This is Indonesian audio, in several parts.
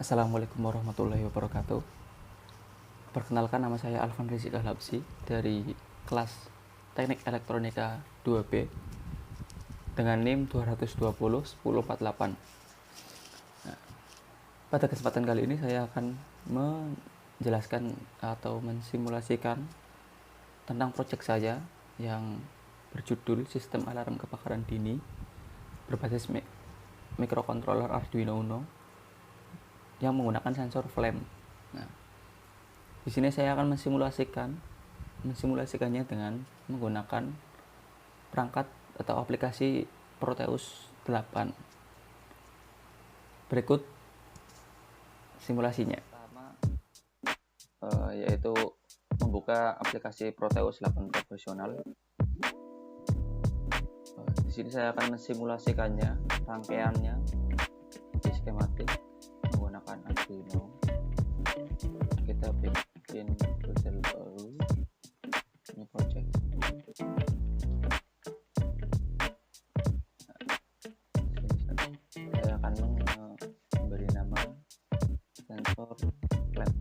Assalamualaikum warahmatullahi wabarakatuh. Perkenalkan, nama saya Alvan Rizik Al-Habsi dari kelas Teknik Elektronika 2B dengan NIM 220 1048. Nah, pada kesempatan kali ini saya akan menjelaskan atau mensimulasikan tentang proyek saya yang berjudul Sistem Alarm Kebakaran Dini berbasis mikrokontroler Arduino Uno yang menggunakan sensor flame. Nah, di sini saya akan mensimulasikannya dengan menggunakan perangkat atau aplikasi Proteus 8. Berikut simulasinya. Pertama, yaitu membuka aplikasi Proteus 8 profesional. Di sini saya akan mensimulasikannya, rangkaiannya di skematik menggunakan Arduino. Kita bikin file baru, ini project. Saya akan memberi nama sensor flame.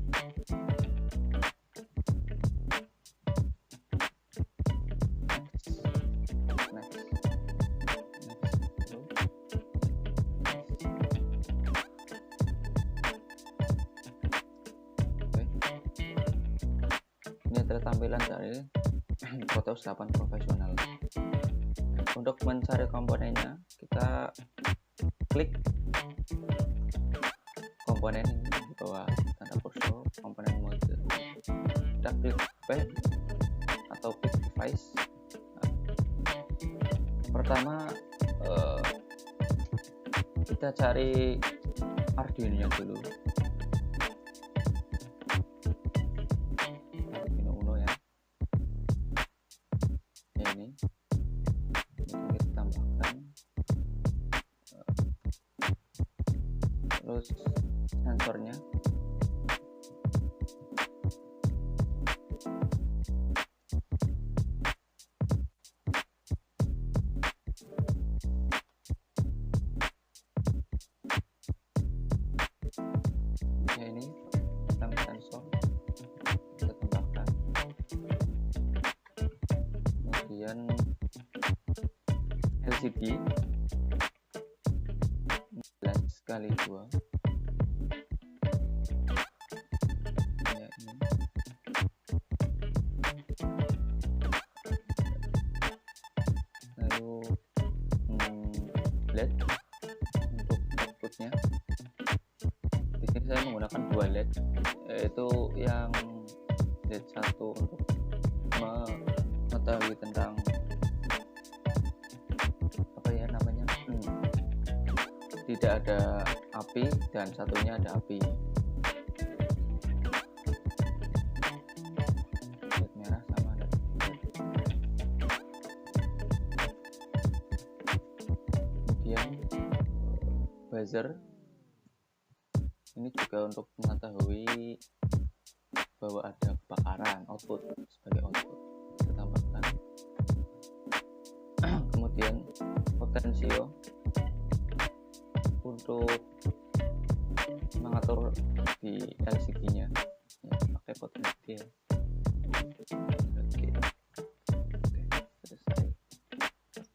Ini adalah tampilan dari Proteus 8 profesional. Untuk mencari komponennya, kita klik komponen di bawah tanda kursor komponen model. Kita klik P atau pick device. Pertama kita cari Arduino dulu. Arduino Uno ya. Ini kita tambahkan, terus sensornya. Ya, ini tentang sensor kita tambahkan, kemudian LCD 11x2 ya, ini. Lalu LED untuk outputnya. Di sini saya menggunakan 2 LED, yaitu yang LED 1 untuk mengetahui tentang tidak ada api, dan satunya ada api. LED merah sama LED. Kemudian buzzer ini juga untuk mengetahui bahwa ada kebakaran, output sebagai output kita tambahkan. Kemudian potensio untuk mengatur di LCD-nya ya, pakai potensial. Oke, selesai.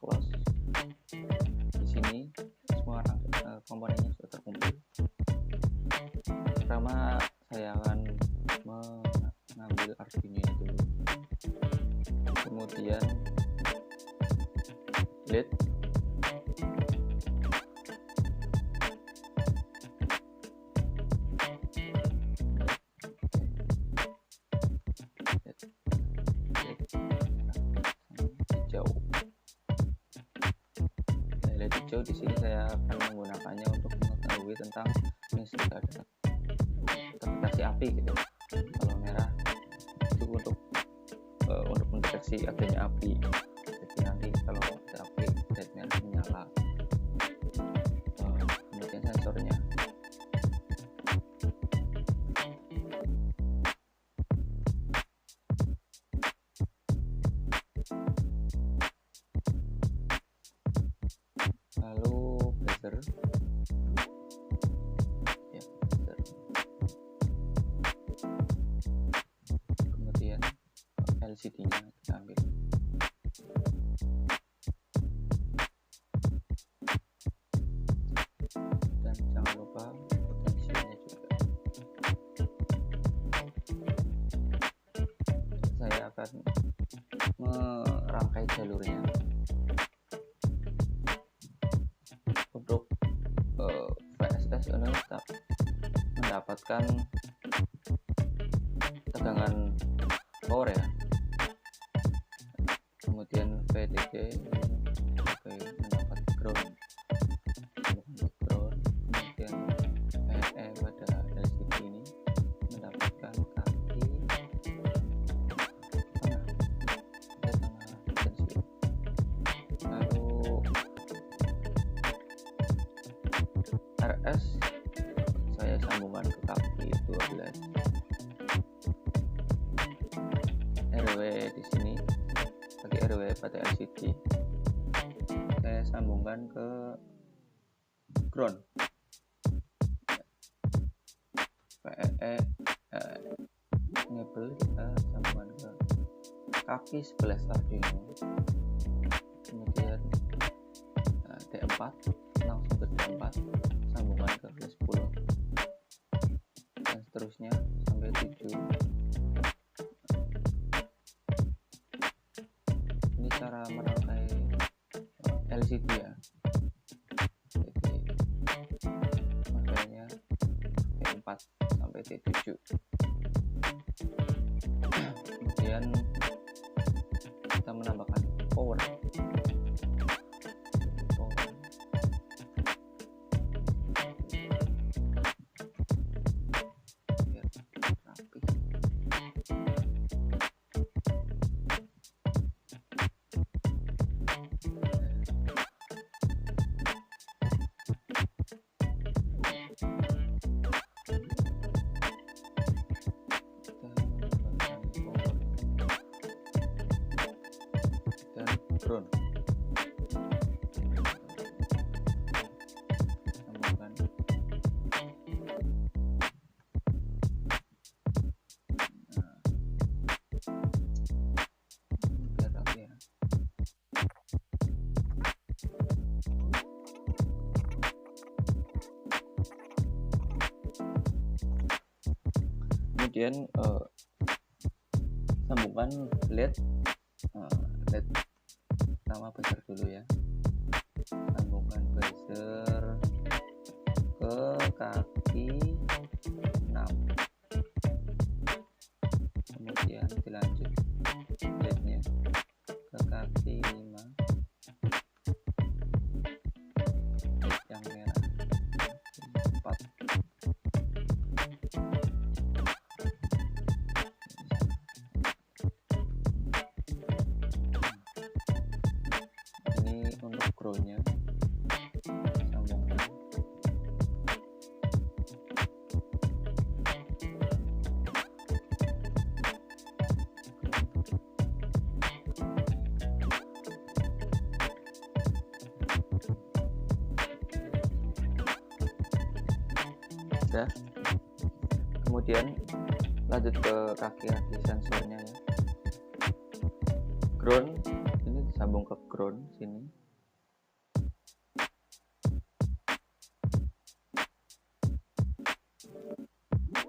Close. Di sini semua komponennya sudah terkumpul. Pertama saya akan mengambil Arduino dulu, kemudian LED, LED hijau. Di sini saya akan menggunakannya untuk mengetahui tentang listrik ada terdeteksi api gitu. Kalau merah itu untuk mendeteksi adanya api. Jadi nanti kalau ada api, LED merah menyala. Kemudian sensornya. Lalu buzzer ya, buzzer. LCD-nya kita ambil. Dan jangan lupa potensinya juga. Saya akan merangkai jalurnya untuk VSS ini mendapatkan tegangan power ya. Kemudian VDD mendapat ground, kemudian PE pada LCD ini mendapatkan kaki tengah potensial. Lalu RS saya sambungkan ke kaki 12, RW di sini bagi RW pada LCD saya sambungkan ke ground. PE enable kita sambungkan ke kaki 11 Arduino, kemudian D4 langsung ke D4 sambungan ke D10 dan seterusnya sampai 7. Ini cara merangkai LCD ya. Jadi makanya T4 sampai T7. Kemudian kita menambahkan power. Biar rapi. Dan ground sambungkan. Biar rapi ya. Kemudian sambungkan LED pertama buzzer dulu ya. Sambungkan buzzer ke kaki 6, kemudian dilanjut LED-nya ke kaki 5, LED yang merah 4. Ini untuk groundnya sambungkan. Sudah. Kemudian lanjut ke kaki-kaki sensornya ya. Ground ini disambung ke ground sini.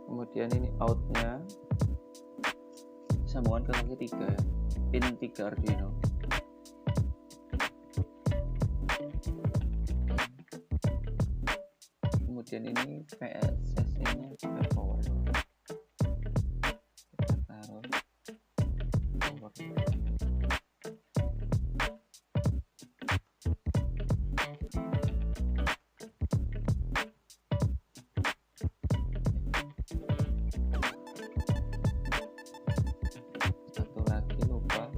Kemudian ini outnya disambungkan ke kaki 3 ya. Pin 3 Arduino. Kemudian ini PSS nya power. Kita taruh power. Satu lagi lupa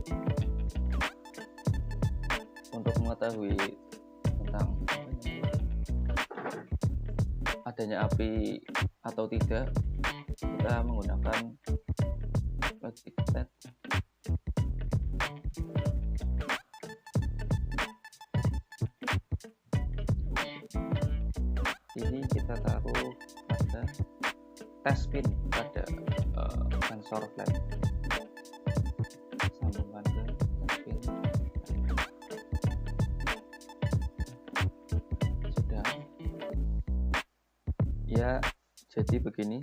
untuk mengetahui tentang adanya api atau tidak, kita menggunakan logic set. Ini kita taruh pada test pin pada sensor flash. dia jadi begini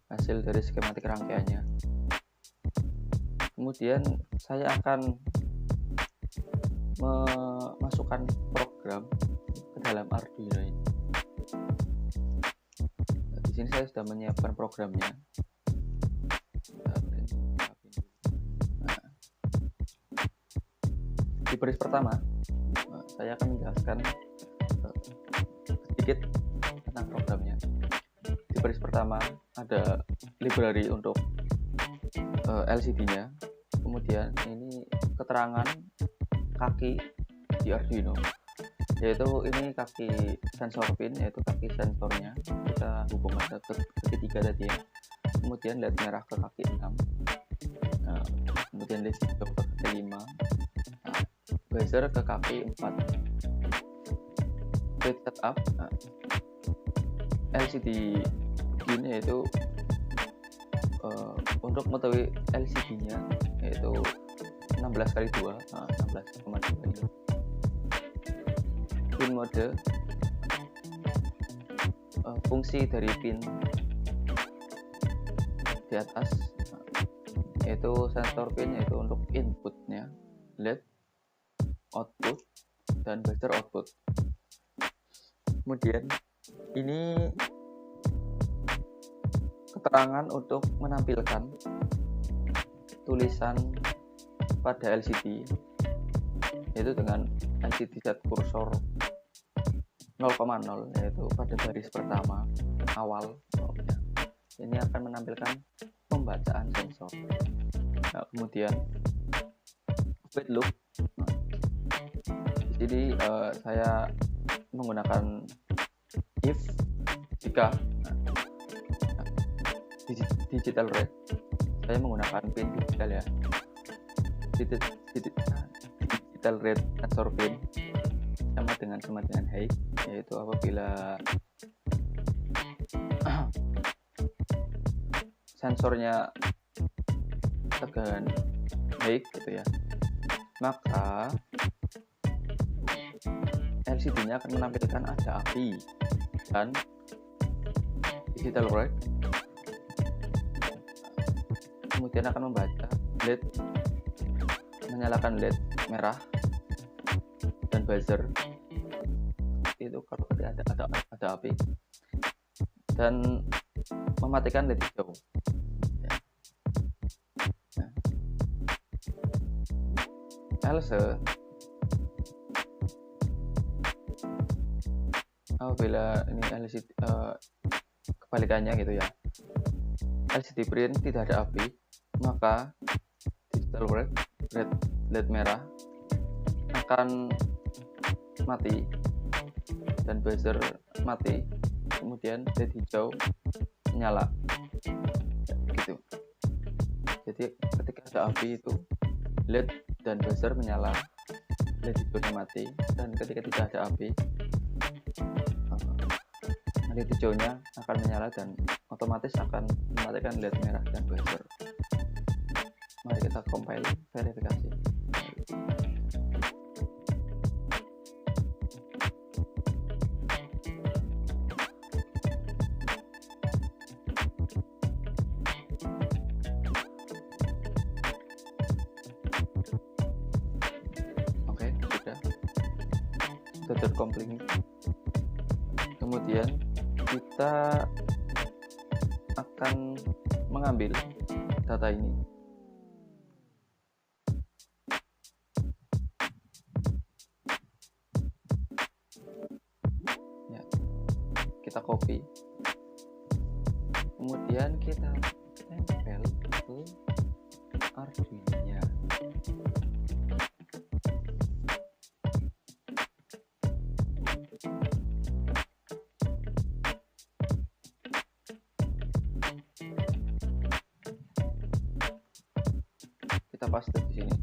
hasil dari skematik rangkaiannya. Kemudian saya akan memasukkan program ke dalam Arduino ini. Di sini saya sudah menyiapkan programnya. Di baris pertama saya akan menjelaskan sedikit tentang programnya. Di baris pertama ada library untuk LCD-nya, kemudian ini keterangan kaki di Arduino, yaitu ini kaki sensor pin, yaitu kaki sensornya kita hubungkan ke ketiga tadi ya. Kemudian LED merah ke kaki 6, kemudian LED hijau ke kaki 5, buzzer ke kaki 4. Grid setup LCD begini, yaitu untuk mengetahui LCD-nya yaitu 16x2, 16,2 ini. Pin mode, fungsi dari pin di atas yaitu sensor pin, yaitu untuk inputnya, LED output dan buzzer output. Kemudian ini keterangan untuk menampilkan tulisan pada LCD, yaitu dengan LCD set kursor 0,0, yaitu pada baris pertama awal. Ini akan menampilkan pembacaan sensor. Nah, kemudian wait loop. Jadi saya menggunakan if jika digital read, saya menggunakan pin digital ya. Digital read sensor pin sama dengan high, yaitu apabila sensornya tegangan high gitu ya, maka LCD-nya akan menampilkan ada api, dan digital read kemudian akan membaca LED, menyalakan LED merah dan buzzer itu kalau ada api, dan mematikan LED hijau. Else apabila ini LCD kebalikannya gitu ya, LCD print tidak ada api, maka digital red LED merah akan mati dan buzzer mati, kemudian LED hijau nyala gitu. Jadi ketika ada api itu LED dan buzzer menyala, LED hijaunya mati, dan ketika tidak ada api LED hijaunya akan menyala dan otomatis akan mematikan LED merah dan buzzer. Mari kita compile verifikasi. Oke, sudah tercompile. Kemudian kita akan mengambil data ini. Ya, kita copy. Kemudian kita tempel ke Arduino-nya. Kita paste di sini.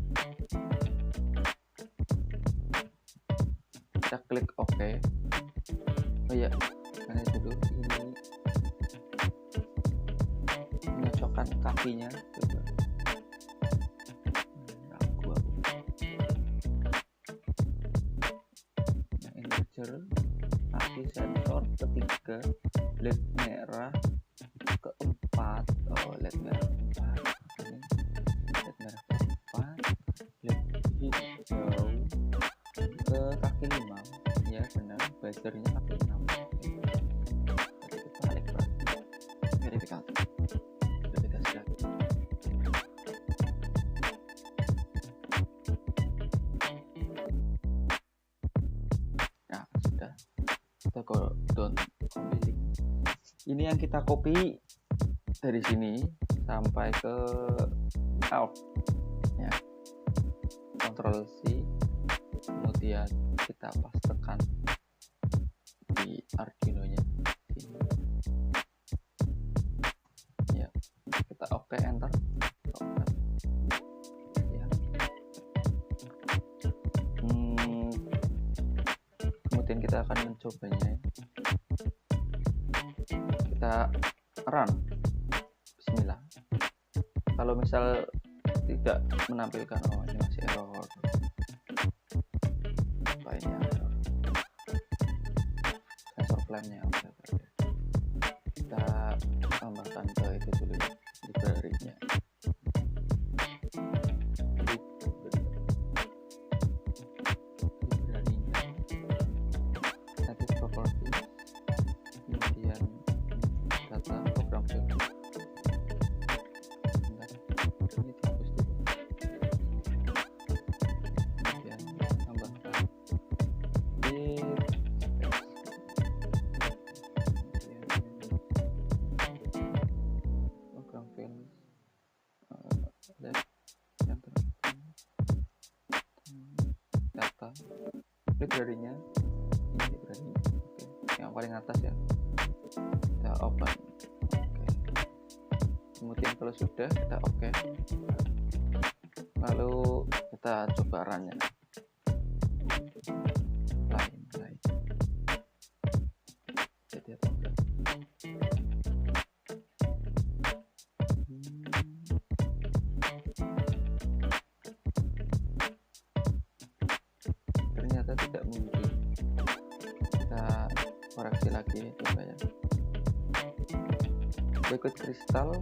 Kita klik OK. Oh iya, karena dulu ini menyocokkan kakinya. Coba. Nah, integer kaki posisi sensor ketiga, LED merah keempat, LED merah keempat, ini LED merah keempat, LED hijau ke kaki 5, ya benar, buzzernya kaki 6. Jadi kita balik verifikasi lagi. Nah, sudah kita go down compiling. Ini yang kita copy dari sini sampai ke out ya, Ctrl C, kemudian kita pastekan di Arduino nya sini ya, kita oke, enter ya. Kemudian kita akan mencobanya, kita run, bismillah. Kalau misal tidak menampilkan, ini masih error, apa ini error, sensor flame-nya kita tambahkan ke itu dulu, library-nya. Nanti property, kemudian data program field. Ini dihapus dulu, kemudian tambahkan program field, data library-nya, ini library-nya. Oke, yang paling atas ya, kita open. Kemudian kalau sudah, kita oke, lalu kita coba run-nya lain jadi atau enggak. Ternyata tidak mungkin. Kita koreksi lagi, coba ya. Berikut kristal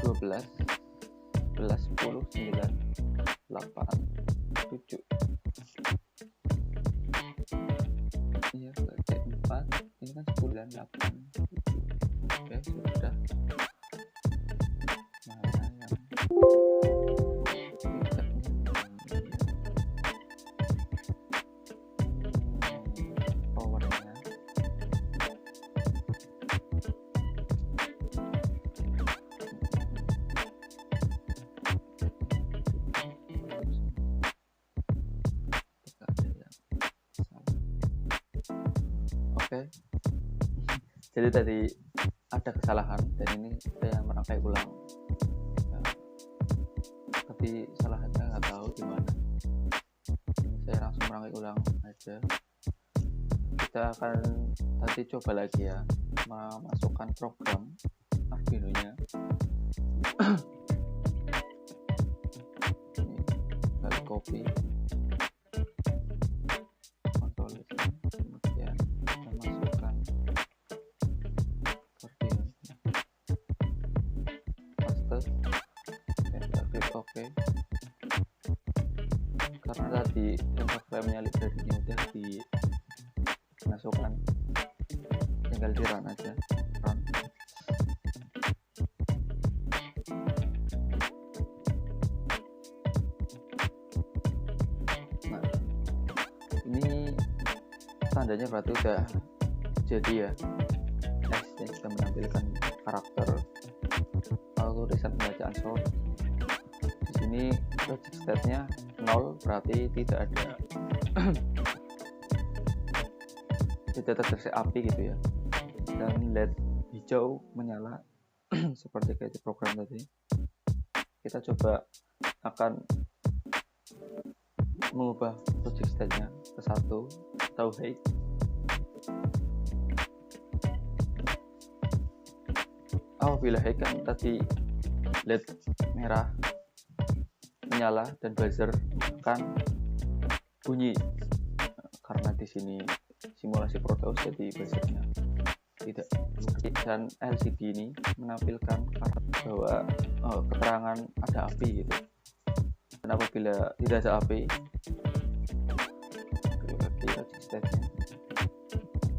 12, 11, 10, 9, 8, 7. Iya, berarti 4. Ini kan 9, 8, 7. Oke, sudah. Mana yang powernya? Oke, jadi tadi ada kesalahan dan ini saya merangkai ulang, tapi salahnya nggak tahu di mana. Ini saya langsung merangkai ulang aja. Kita akan tadi coba lagi ya, memasukkan program Arduino nya. Ini kali copy, Ctrl C, kemudian kita masukkan Arduino, paste, dan kita klik OK. Karena tadi sensor flame-nya library-nya udah dimasukkan, tinggal di run aja, run. Nah, ini tandanya berarti udah jadi ya. Next, ini sudah menampilkan karakter auto reset pembacaan source. Di sini logic state-nya 0, berarti tidak ada tidak terdeteksi api gitu ya. Dan LED hijau menyala seperti kayak di program tadi. Kita coba akan mengubah logic state-nya ke 1 atau high. Apabila high kan tadi LED merah menyala dan buzzer akan bunyi, karena di sini simulasi Proteus jadi buzzernya tidak. Dan LCD ini menampilkan bahwa keterangan ada api gitu. Dan apabila tidak ada api, resistensinya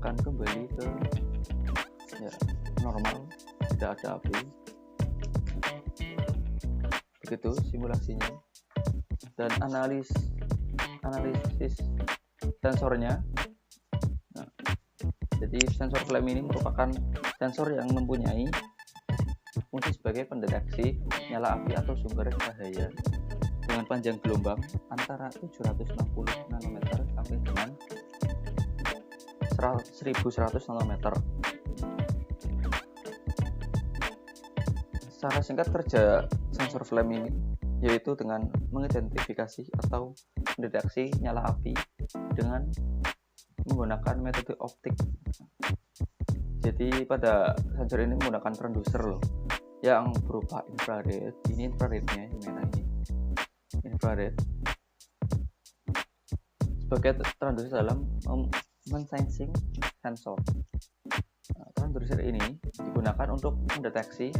akan kembali ke normal, tidak ada api. Begitu simulasinya. Dan analisis sensornya. Nah, jadi sensor flame ini merupakan sensor yang mempunyai fungsi sebagai pendeteksi nyala api atau sumber cahaya dengan panjang gelombang antara 760 nanometer sampai dengan 1100 nanometer. Secara singkat kerja sensor flame ini yaitu dengan mengidentifikasi atau mendeteksi nyala api dengan menggunakan metode optik. Jadi pada sensor ini menggunakan transducer loh, yang berupa infrared. Ini infrarednya, yang merah ini infrared sebagai transducer dalam mensensing sensor. Nah, transducer ini digunakan untuk mendeteksi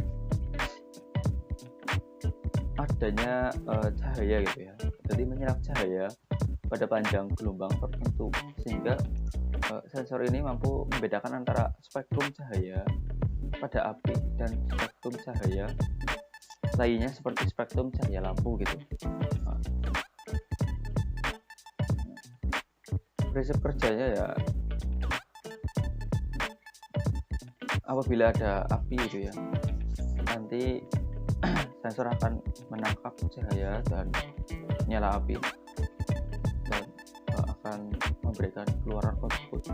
adanya cahaya gitu ya. Jadi menyerap cahaya pada panjang gelombang tertentu sehingga sensor ini mampu membedakan antara spektrum cahaya pada api dan spektrum cahaya lainnya seperti spektrum cahaya lampu gitu. Prinsip kerjanya ya, apabila ada api gitu ya, nanti sensor akan menangkap cahaya dan nyala api dan akan memberikan keluaran output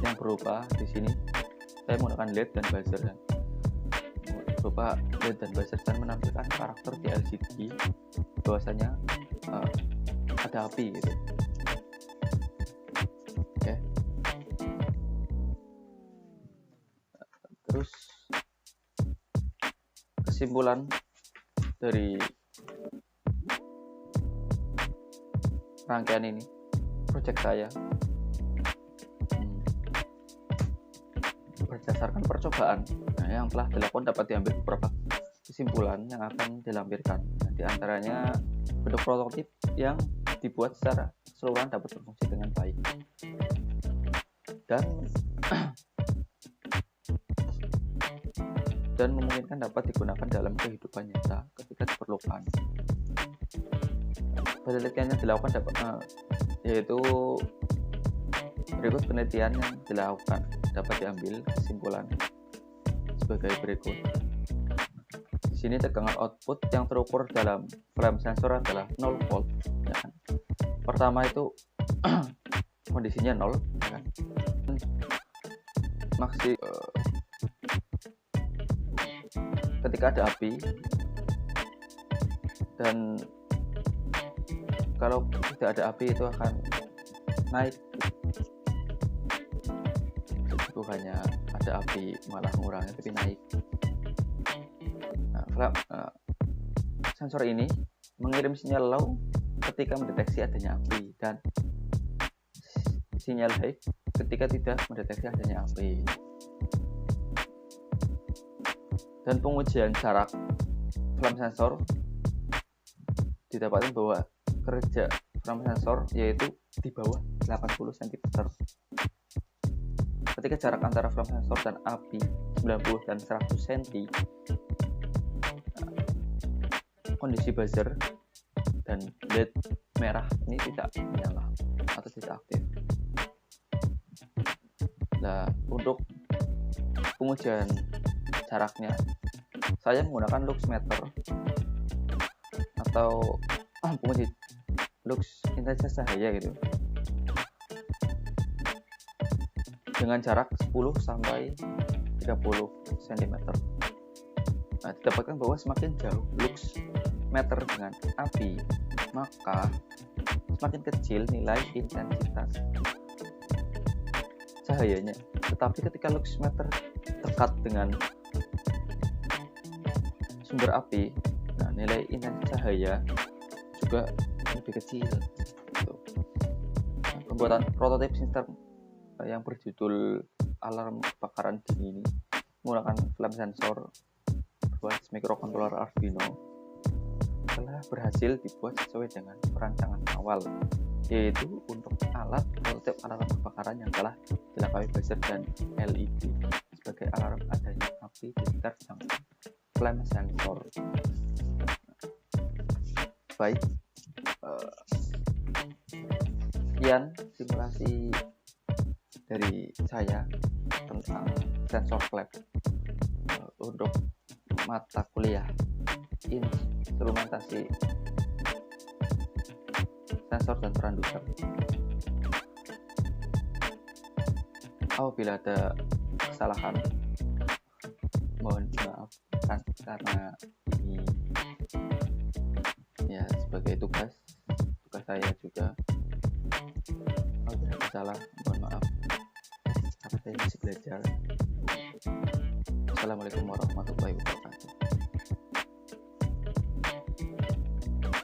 yang berupa, di sini saya menggunakan LED dan buzzer, dan berupa LED dan buzzer dan menampilkan karakter di LCD bahwasanya ada api gitu. Oke. Terus kesimpulan dari rangkaian ini, proyek saya berdasarkan percobaan yang telah dilakukan dapat diambil beberapa kesimpulan yang akan dilampirkan. Di antaranya bentuk prototip yang dibuat secara keseluruhan dapat berfungsi dengan baik dan memungkinkan dapat digunakan dalam kehidupan nyata ketika diperlukan. Penelitian yang dilakukan yaitu berikut penelitian yang dilakukan dapat diambil kesimpulan sebagai berikut. Di sini tegangan output yang terukur dalam flame sensor adalah 0 volt. Ya kan? Pertama itu kondisinya 0, ya kan? Ketika ada api, dan kalau tidak ada api itu akan naik, bukannya ada api malah mengurangi tapi naik. Sensor ini mengirim sinyal low ketika mendeteksi adanya api dan sinyal high ketika tidak mendeteksi adanya api. Dan pengujian jarak flame sensor didapatkan bahwa kerja flame sensor yaitu di bawah 80 cm. Ketika jarak antara flame sensor dan api 90 dan 100 cm, kondisi buzzer dan LED merah ini tidak menyala atau tidak aktif. Nah, untuk pengujian jaraknya saya menggunakan lux meter atau penguji lux intensitas cahaya gitu, dengan jarak 10 sampai 30 cm. Nah, didapatkan bahwa semakin jauh lux meter dengan api, maka semakin kecil nilai intensitas cahayanya. Tetapi ketika lux meter dekat dengan sumber api, nah nilai intensitas cahaya juga lebih kecil. Nah, pembuatan prototip sistem yang berjudul alarm kebakaran dini ini menggunakan flame sensor berbasis microcontroller Arduino telah berhasil dibuat sesuai dengan perancangan awal, yaitu untuk alat prototipe alarm kebakaran yang telah dilengkapi buzzer dan LED sebagai alarm adanya api di sekitar junction flame sensor. Baik, sekian simulasi dari saya tentang sensor flame untuk mata kuliah instrumentasi sensor dan transducer. Apabila ada kesalahan, mohon maaf karena ini ya sebagai tugas saya juga. Kalau ada salah, mohon maaf karena saya masih belajar. Assalamualaikum warahmatullahi wabarakatuh.